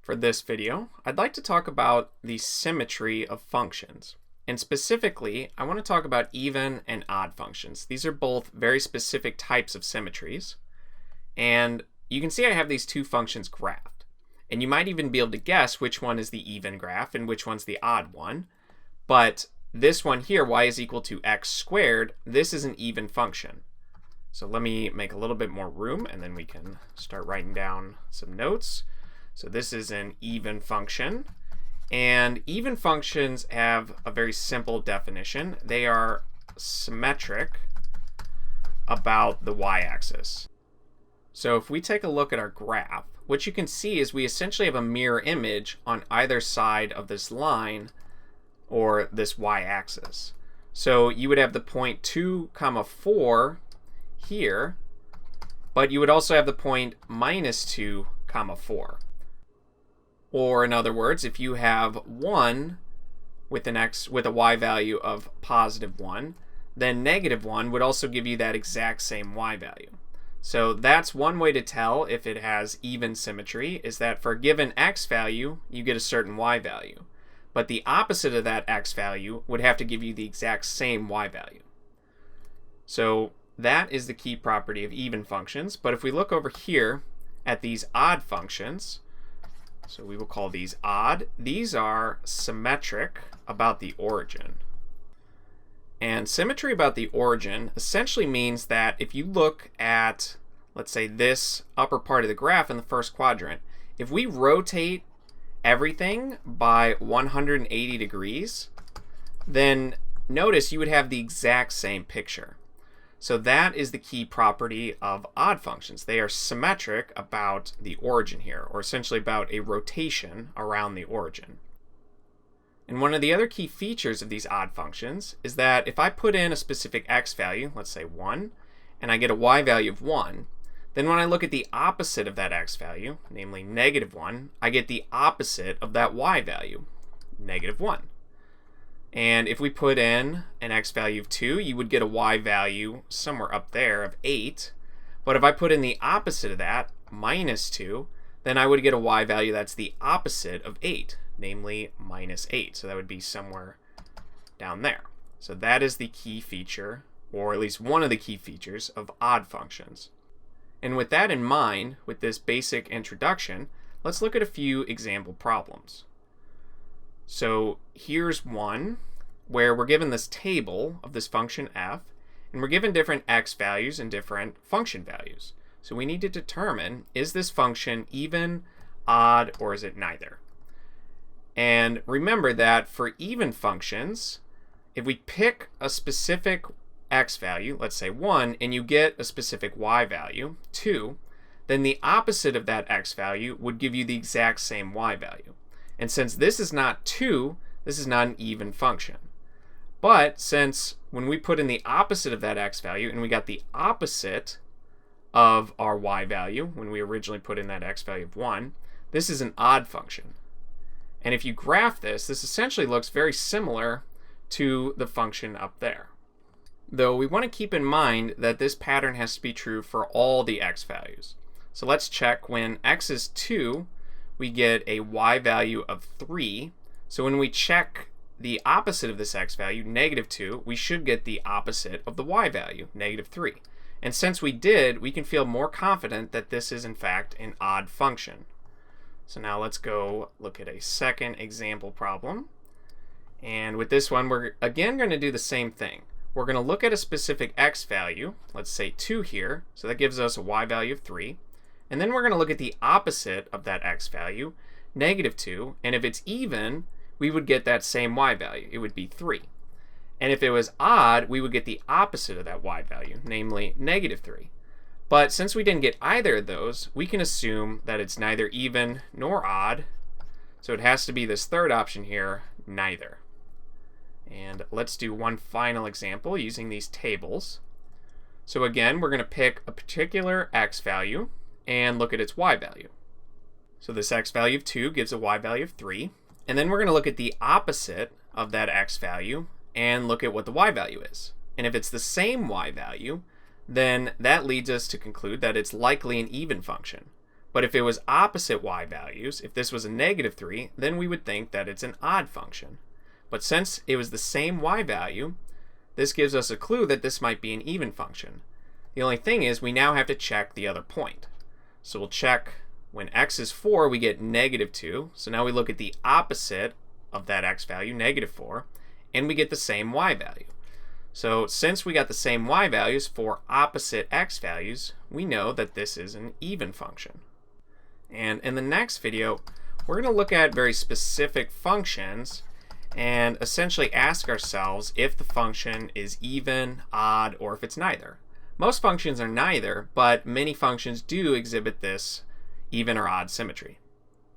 For this video, I'd like to talk about the symmetry of functions. And specifically, I want to talk about even and odd functions. These are both very specific types of symmetries. And you can see I have these two functions graphed. And you might even be able to guess which one is the even graph and which one's the odd one. But this one here, y is equal to x squared, this is an even function. So let me make a little bit more room and then we can start writing down some notes. So this is an even function, and even functions have a very simple definition. They are symmetric about the y-axis. So if we take a look at our graph, what you can see is we essentially have a mirror image on either side of this line or this y-axis. So you would have the point 2, 4 here, but you would also have the point -2, 4. Or in other words, if you have 1 with a y value of +1, then -1 would also give you that exact same y value. So that's one way to tell if it has even symmetry, is that for a given x value, you get a certain y value. But the opposite of that x value would have to give you the exact same y value. So that is the key property of even functions. But if we look over here at these odd functions, so we will call these odd. These are symmetric about the origin. And symmetry about the origin essentially means that if you look at, let's say, this upper part of the graph in the first quadrant, if we rotate everything by 180 degrees, then notice you would have the exact same picture. So that is the key property of odd functions. They are symmetric about the origin here, or essentially about a rotation around the origin. And one of the other key features of these odd functions is that if I put in a specific x value, let's say 1, and I get a y value of 1, then when I look at the opposite of that x value, namely -1, I get the opposite of that y value, -1. And if we put in an x value of 2, you would get a y value somewhere up there of 8. But if I put in the opposite of that, -2, then I would get a y value that's the opposite of 8, namely -8. So that would be somewhere down there. So that is the key feature, or at least one of the key features, of odd functions. And with that in mind, with this basic introduction, let's look at a few example problems. So here's one where we're given this table of this function f, and we're given different x values and different function values. So we need to determine, is this function even, odd, or is it neither? And remember that for even functions, if we pick a specific x value, let's say 1, and you get a specific y value, 2, then the opposite of that x value would give you the exact same y value. And since this is not 2, this is not an even function. But since when we put in the opposite of that x value and we got the opposite of our y value when we originally put in that x value of 1, this is an odd function. And if you graph this, this essentially looks very similar to the function up there. Though we want to keep in mind that this pattern has to be true for all the x values. So let's check when x is 2, we get a y value of 3. So when we check the opposite of this x value, -2, we should get the opposite of the y value, -3. And since we did, we can feel more confident that this is in fact an odd function. So now let's go look at a second example problem. And with this one, we're again going to do the same thing. We're going to look at a specific x value, let's say 2 here, so that gives us a y value of 3. And then we're going to look at the opposite of that x value, -2, and if it's even, we would get that same y value. It would be 3. And if it was odd, we would get the opposite of that y value, namely -3. But since we didn't get either of those, we can assume that it's neither even nor odd, so it has to be this third option here, neither. And let's do one final example using these tables. So again, we're going to pick a particular x value and look at its y value. So this x value of 2 gives a y value of 3. And then we're going to look at the opposite of that x value and look at what the y value is. And if it's the same y value, then that leads us to conclude that it's likely an even function. But if it was opposite y values, if this was a -3, then we would think that it's an odd function. But since it was the same y value, this gives us a clue that this might be an even function. The only thing is we now have to check the other point. So we'll check when x is 4, we get -2. So now we look at the opposite of that x value, -4, and we get the same y value. So since we got the same y values for opposite x values, we know that this is an even function. And in the next video, we're going to look at very specific functions and essentially ask ourselves if the function is even, odd, or if it's neither. Most functions are neither, but many functions do exhibit this even or odd symmetry.